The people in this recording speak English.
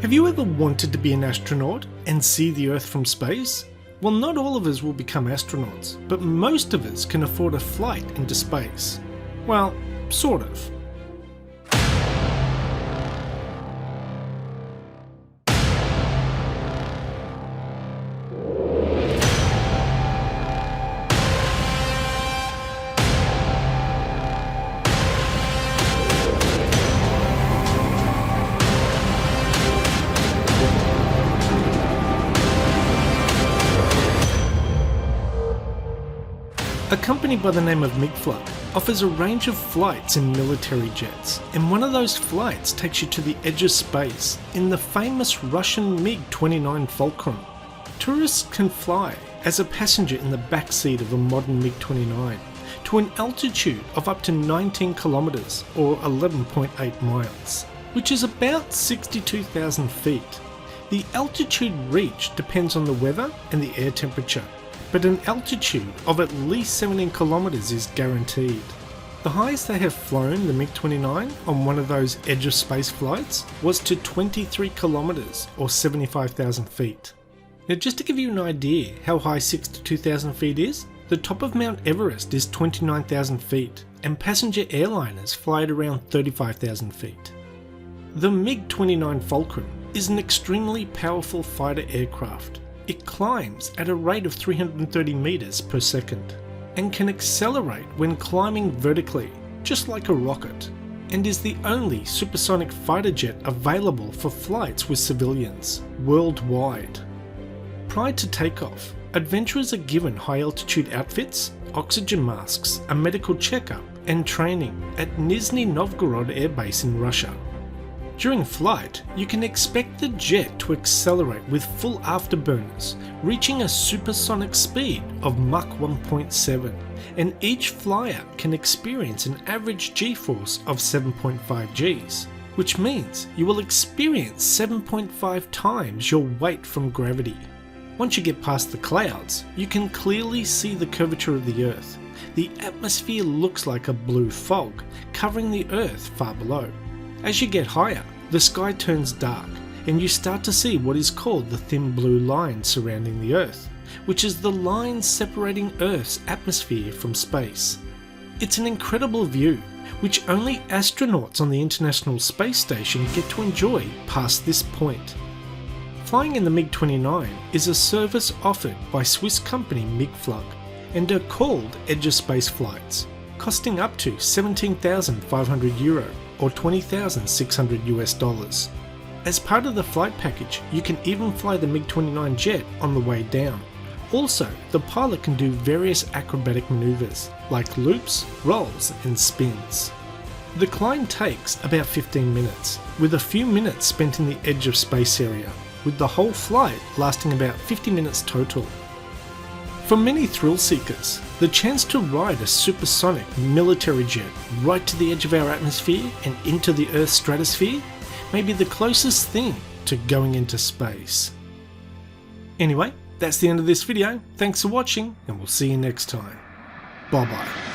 Have you ever wanted to be an astronaut and see the Earth from space? Well, not all of us will become astronauts, but most of us can afford a flight into space. Well, sort of. A company by the name of Migflug offers a range of flights in military jets, and one of those flights takes you to the edge of space in the famous Russian Mig-29 Fulcrum. Tourists can fly as a passenger in the backseat of a modern Mig-29 to an altitude of up to 19 kilometers or 11.8 miles, which is about 62,000 feet. The altitude reached depends on the weather and the air temperature, but an altitude of at least 17 kilometers is guaranteed. The highest they have flown the Mig-29 on one of those edge of space flights was to 23 kilometers or 75,000 feet. Now, just to give you an idea how high 62,000 feet is, the top of Mount Everest is 29,000 feet and passenger airliners fly at around 35,000 feet. The Mig-29 Fulcrum is an extremely powerful fighter aircraft. It climbs at a rate of 330 meters per second and can accelerate when climbing vertically, just like a rocket, and is the only supersonic fighter jet available for flights with civilians worldwide. Prior to takeoff, adventurers are given high altitude outfits, oxygen masks, a medical checkup, and training at Nizhny Novgorod Air Base in Russia. During flight, you can expect the jet to accelerate with full afterburners, reaching a supersonic speed of Mach 1.7, and each flyer can experience an average G-force of 7.5 Gs, which means you will experience 7.5 times your weight from gravity. Once you get past the clouds, you can clearly see the curvature of the Earth. The atmosphere looks like a blue fog, covering the Earth far below. As you get higher, the sky turns dark and you start to see what is called the thin blue line surrounding the Earth, which is the line separating Earth's atmosphere from space. It's an incredible view, which only astronauts on the International Space Station get to enjoy past this point. Flying in the Mig-29 is a service offered by Swiss company Migflug and are called edge of space flights, costing up to €17,500 or $20,600 US. As part of the flight package, you can even fly the Mig-29 jet on the way down. Also, the pilot can do various acrobatic manoeuvres like loops, rolls, and spins. The climb takes about 15 minutes, with a few minutes spent in the edge of space area, with the whole flight lasting about 50 minutes total. For many thrill seekers, the chance to ride a supersonic military jet right to the edge of our atmosphere and into the Earth's stratosphere may be the closest thing to going into space. Anyway, that's the end of this video. Thanks for watching, and we'll see you next time. Bye bye.